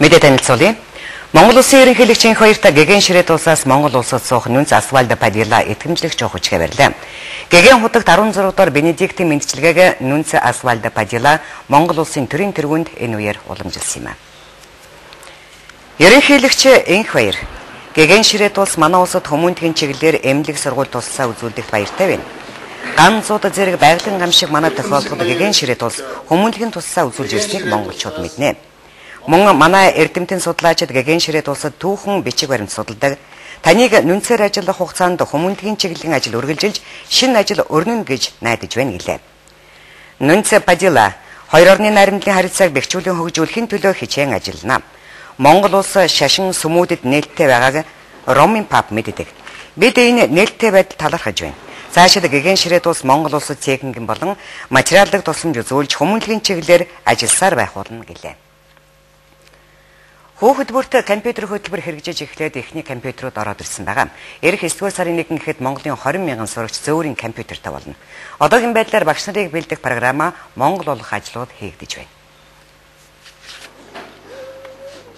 Мэдээ танилцуулъя. Монгол Улсын ерөнхийлөгчийн хоёрта гэгэн ширээд улсаас Монгол улсад суух Нүнц Асвальдо Падилла итгэмжлэгч авах хүчгээ барьлаа. Гэгэн хутагт 16 дугаар Бенедиктийн мэндчилгээг Нүнц Асвальдо Падилла Монгол Улсын төрийн тэргуунд энэ үеэр уламжилсан юм а. Ерөнхийлөгч энх баяр. Гэгэн ширээд улс манай улсад хүмүүнтгийн чиглэлээр эмнэлэг сургууль туслаа үзүүлдэгт баяртай байна. Ганцууд зэрэг байгалийн гамшиг манай тохиолдолд гэгэн ширээд улс хүмүүнлэгийн туслаа үзүүлж ирснийг монголчууд мэднэ. Мөн манай эрдэмтэн судлаачид гэгэн ширээд улсад түүхэн бичиг баримт судалдаг. Таныг нүнцээр ажиллах хугацаанд хүмүүнлэгийн чиглэлийн ажил үргэлжилж шинэ ажил өрнөн гэж найдаж байна гэлээ. Нүнц Падилла хоёр орны найрамдлын харилцааг бэхжүүлэн хөгжүүлэхийн төлөө хичээн ажиллана. Монгол улс шашин сүмүүдэд нээлттэй байгааг Ромын пап мэддэг. Бид энэ нээлттэй байдал талархаж байна. Цаашид гэгэн ширээд улс Монгол улсад техникийн болон материалын тусламж үзүүлж хүмүүнлэгийн чиглэлээр ажилласаар байх болно гэлээ. Хөтөлбөрт компьютер хөтөлбөр хэрэгжиж эхлээд эхний компьютерууд ороод ирсэн байгаа. Ирэх 9 дугаар сарын 1-нд гэхэд Монголын 20 мянган сурагч зөөврийн компьютертай болно. Одоогийн байдлаар багш нарыг бэлдэх программа Монгол олох ажлууд хийгдэж байна.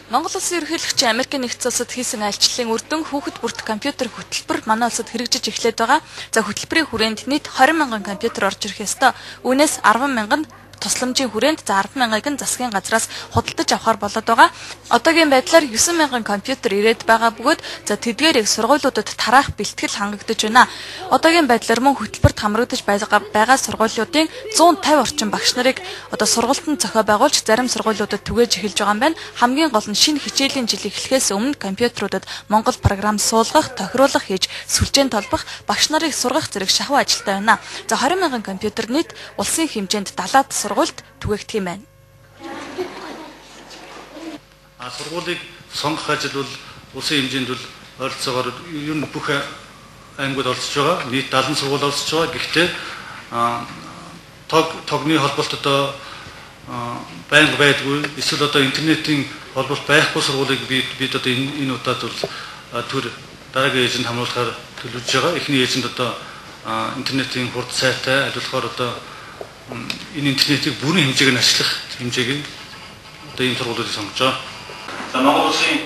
Монгол Улсын ерөнхийлөгч Америкийн нэгдсэн улсад хийсэн айлчлалын үр дүн хүүхэд бүрт компьютер хөтөлбөр манай улсад хэрэгжиж эхлээд байгаа. За хөтөлбөрийн хүрээнд нийт 20 мянган компьютер орж ирэх ёстой. Үүнээс 10 мянган тусламжийн хүрээнд 10 мянгаыг засгийн газраас худалдаж авахар болоод байгаа. Одоогийн байдлаар 9 мянган компьютер ирээд байгаа бөгөөд за тэдгээрийг сургуулиудад тараах бэлтгэл хангагдаж байна. Одоогийн байдлаар мөн хөтөлбөрт хамрагдаж байгаа сургуулиудын 150 орчим багш нарыг одоо сургалтанд зохио байгуулж зарим сургуулиудад түгээж эхэлж байгаа юм байна. Хамгийн гол нь шинэ хичээлийн жил эхлэхээс өмнө компьютеруудад Монгол програм суулгах, тохируулах хийж сүлжээнд толбох, багш нарыг сургах зэрэг шахуу ажилтай байна. За 20 мянган компьютер нийт улсын хэмжээнд 70-аад сургуульд түгээгдэх юм байна. Сургуулийг сонгох ажил бол улсын хэмжээнд бол ойролцоогоор ер нь бүх аймагуд оролцож байгаа. Нийт 70 сургууль оролцож байгаа. Гэхдээ тогны холболт одоо байнга байдгүй. Эсвэл одоо интернетийн холболт байхгүй сургуулийг бид одоо энэ удаад бол төр дараагийн эзэнд хамруулахаар төлөвлөж байгаа. Эхний эзэнд одоо интернетийн хурд сайтай ажиллахаар одоо энэ интернетийг бүрэн хэмжээг нь ашиглах хэмжээг одоо ийм сургуулиудыг сонгож байгаа. За Монгол Улсын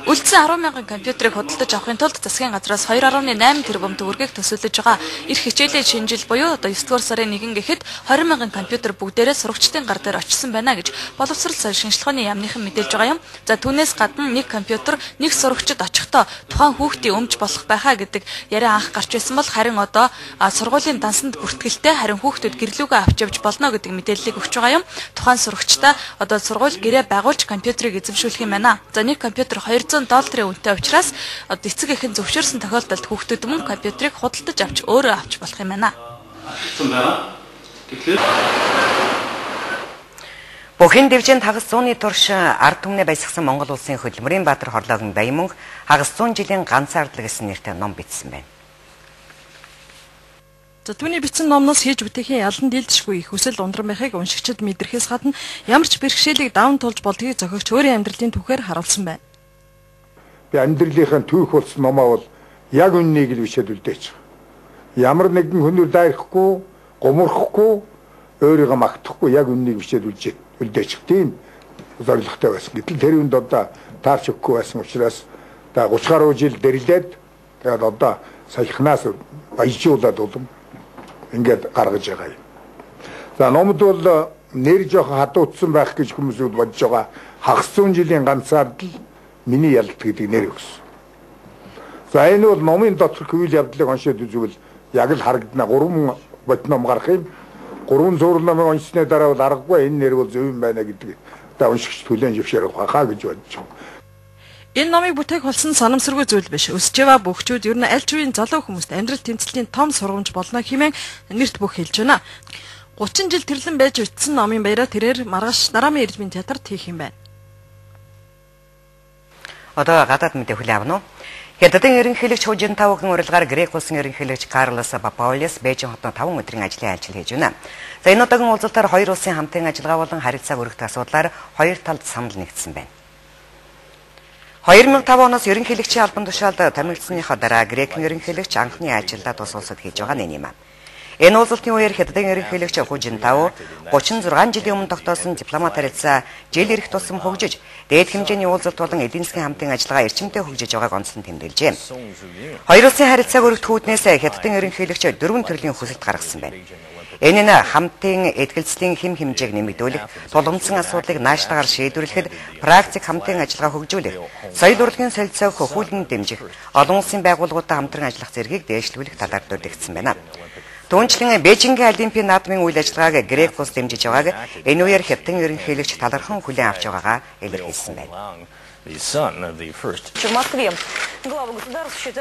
Үлдсэн 10 мянган компьютерыг худалдаж авахын тулд засгийн газраас 2.8 тэрбум төгрөгийг төсөөлж байгаа. Ирэх хичээлийн шинэ жил буюу одоо 9 дугаар сарын 1-нд гэхэд 20 мянган компьютер бүгдээрээ сурагчдын гар дээр очсон байна гэж боловсрол соёл шинжилгээний яамныхан мэдээлж байгаа юм. За түүнээс гадна нэг компьютер нэг сурагчид очихдоо тухайн хүүхдийн өмч болох байхаа гэдэг яриа анх гарч байсан бол харин одоо сургуулийн дансанд бүртгэлтэй харин хүүхдүүд гэрлүүгээ авч явж болно гэдэг мэдээллийг өгч байгаа юм. Тухайн сурагчдаа одоо сургууль гэрээ байгуулж компьютерыг эзэмшүүлэх юм байна. За нэг компьютер $200 үнэтэй учраас эцэг эхэн зөвшөөрсөн тохиолдолд хүүхдүүд мөн компьютерыг худалдаж авч өөрөө авч болох юм байна. Бүхэн дэвжээнд хагас 100-ны турш ард түмнээ баясгасан Монгол Улсын хөдөлмөрийн баатар хорлоогийн Баямөнх хагас 100 жилийн ганцаардлага гэсэн нэртэй ном бичсэн байна. За түүний бичсэн номноос хийж бүтээхийн ялан дийлдэшгүй их хүсэл ундран байхыг уншигчид мэдрэхээс гадна ямар ч бэрхшээлийг даван туулж болдгийг зохиогч өөрийн амьдралын түүхээр харуулсан байна. Би амьдралынхаа түүх болсон номоо бол яг үннийг л бичээд үлдээч. Ямар нэгэн хүнээр дайрахгүй, гоморхгүй, өөрийгөө магтахгүй яг үннийг бичээд үлдээч. Тийм зорилготой байсан. Гэтэл тэр үнд одоо таарч өгөхгүй байсан учраас 30 гаруй жил дэрлээд тэгээд одоо саяхнаас баяжуулаад улам ингээд гаргаж байгаа юм. За номд бол нэр жоох хадуудсан байх гэж хүмүүсүүд бодож байгаа. Хагас 100 жилийн ганцаардл миний ялалт гэдэг нэр өгсөн. За энэ бол номын доторх үйл явдлыг уншаад үзвэл яг л харагдана. 3 бод ном гарах юм. 3 зураг номыг уншсны дараа бол аргагүй энэ нэр бол зөв юм байна гэдэг та уншигч түлэн зөвшөөрөх байхаа гэж бодож байгаа. Энэ номыг бүтээх болсон санамсаргүй зүйл биш. Өсөж байгаа бүхчүүд ер нь аль ч үеийн залуу хүмүүст амьдрал тэмцэлийн том сургамж болно хэмээн нэрт бүх хэлж байна. 30 жил тэрлэн байж үтсэн номын баяраар тэрээр маргааш Нарамын Эрдмийн театрт хийх юм байна. Одоо гадаад мэдээ хүлээн авна уу? Хятадын ерөнхийлөгч Ху Жинтаогийн урилгаар Грек улсын ерөнхийлөгч Карлос Папаулис Бээжин хотод 5 өдрийн ажлын айлчил хийж байна. За энэ удаагийн уулзалтаар хоёр улсын хамтын ажиллагаа болон харилцааг өргөх асуудлаар хоёр талд санал нэгдсэн байна. 2005 оноос ерөнхийлөгчийн албан тушаалд томилдсныхоо дараа Грекийн ерөнхийлөгч анхны айлчлалаа тус улсад хийж байгаа нь юм. Энэ уулзалтын үеэр Хятадын ерөнхийлөгч Ху Жинтао 36 жилийн өмнө тогтоосон дипломат харилцаа жил ирэх тусам хөгжиж, дээд хэмжээний уулзалт болон эдийн засгийн хамтын ажиллагаа эрчимтэй хөгжиж байгааг онцлон тэмдэглэжээ. Хоёр улсын харилцааг өргөтгөхүүднээс Хятадын ерөнхийлөгч 4 төрлийн хүсэлт гаргасан байна. Энэ нь хамтын эдгэлцлийн хэм хэмжээг нэмэгдүүлэх, тулгымдсан асуудлыг нааштайгаар шийдвэрлэхэд практик хамтын ажиллагаа хөгжүүлэх, соёл урлагийн солилцоог хөхүүлэн дэмжих, олон улсын байгууллагуудтай хамтран ажиллах зэргийг дээшлүүлэх талаар дурддагдсан байна. Түүнчлэн Бээжингийн Олимпийн наадмын үйл ажиллагааг Грек улс дэмжиж байгааг энэ үеэр Хятадын ерөнхийлөгч талархан хүлээн авч байгаагаа илэрхийлсэн байна.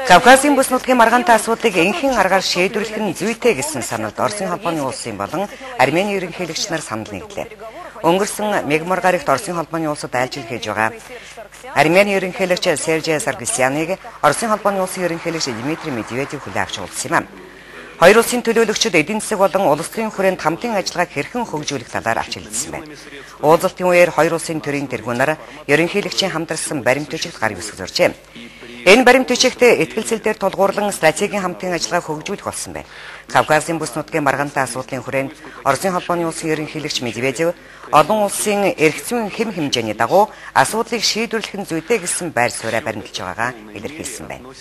Кавказын бүс нутгийн маргаантай асуудлыг энхэн аргаар шийдвэрлэх нь зүйтэй гэсэн саналд Оросын холбооны улсын болон Армени ерөнхийлөгч нар санал нийллээ. Өнгөрсөн мегмар гарагт Оросын холбооны улсад айлчил хийж байгаа Армени ерөнхийлөгч Сержей Саргсяныг Оросын холбооны улсын ерөнхийлөгч Дмитрий Медведев хүлээн авч уулзсан юм. Хоёр улсын төлөөлөгчид эдийн засаг болон улс төрийн хүрээнд хамтын ажиллагааг хэрхэн хөгжүүлэх талаар авч хэлсэн байна. Уулзалтын үеэр хоёр улсын төрийн тэргүүнээр ерөнхийлөгчийн хамтарсан баримт бичигт гар үсэг зоржээ. Энэ баримт бичигт ихтгэлцэл дээр тулгуурлан стратегийн хамтын ажиллагааг хөгжүүлэх болсон байна. Кавказын бүс нутгийн маргаантай асуудлын хүрээнд Оросын холбооны улсын ерөнхийлөгч Медведев олон улсын эрх зүйн хэм хэмжээний дагуу асуудлыг шийдвэрлэх нь зүйтэй гэсэн байр сууриа баримталж байгаагаа илэрхийлсэн байна.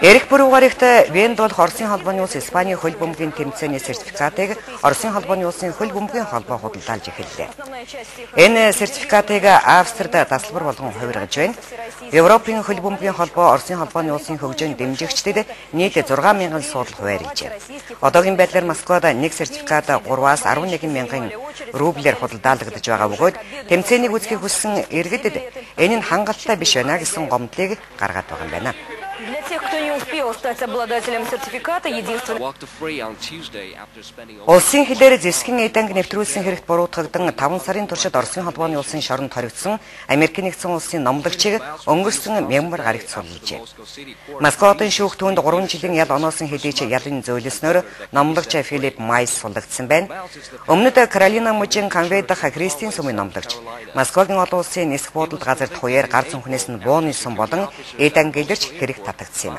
Эрх буруу гарагт Венд бол Оросын холбооны улс Испаний хөл бөмбөгийн тэмцээний сертификатыг Оросын холбооны улсын хөл бөмбөгийн холбоо худалдаалж эхэллээ. Энэ сертификатыг Австрид тасалбар болгон хувиргаж байна. Европын хөл бөмбөгийн холбоо Оросын холбооны улсын хөгжөөнд дэмжигчдэд нийт 6,000 суудлах байрлажээ. Одоогийн байдлаар Москвад нэг сертификат 3-аас 11 мянган рублээр худалдаалагдаж байгаа бөгөөд тэмцээнийг үзэхийг хүссэн иргэдэд энэ нь хангалттай биш байна гэсэн гомдлыг гаргаад байгаа юм байна. Для тех, кто не успел стать обладателем сертификата, единственное... Улсын хилээр зэвсгийн эданг нэвтрүүлсэн хэрэгт буруутгагдан 5 сарын туршид Оросын холбооны улсын шоронд хоригдсон Америкийн нэгдсэн улсын номлогчийг өнгөрсөн мянмар гарагт суллажээ. Москвадын шүүх түүнд 3 жилийн ял оноосон хэдийч ялын зөөлснөөр номлогч Филипп Майс суллагдсан байна. Өмнөд Каролина мужийн Конвей дахь Кристин сумын номлогч Москвагийн олон улсын нисэх буудалд газар туяар гар цүнхнээс нь бууны сум болон эдан гэлэрч хэрэг татагдсан юм.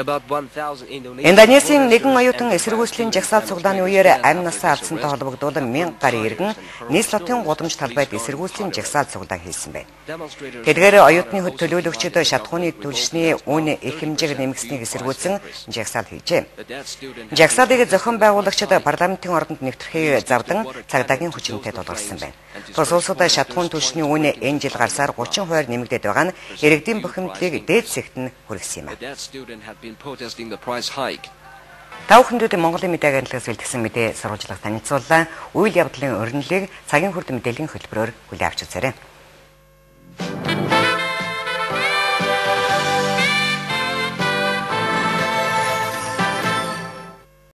Индонезийн нэгэн оюутан эсэргүүцлийн жагсаал цуглааны үеэр амь насаа алдсантай холбогдуулан 1000 гаруй иргэн нийс лотын гудамж талбайд эсэргүүцлийн жагсаал цуглаа хийсэн байна. Тэдгээр оюутны төлөөлөгчид шатхууны түлшний үн их хэмжээг нэмэгснийг эсэргүүцэн жагсаал хийжээ. Жагсаалыг зохион байгуулагчид парламентын ордонд нэвтрэхийг завдан цагдаагийн хүчинтэй тулгарсан байна. Тус улсад шатхуун түлшний үн энэ жил гарсаар 30% нэмэгдээд байгаа нь иргэдийн бухимдлыг дээд зэгт нь хүргэсэн юм. Тав хүндүүд Монголын мэдээ агентлагаас бэлтгэсэн мэдээ сурвалжлах танилцууллаа. Үйл явдлын өрнөлийг цагийн хүрд мэдээллийн хөтөлбөрөөр хүлээн авч үзээрэй.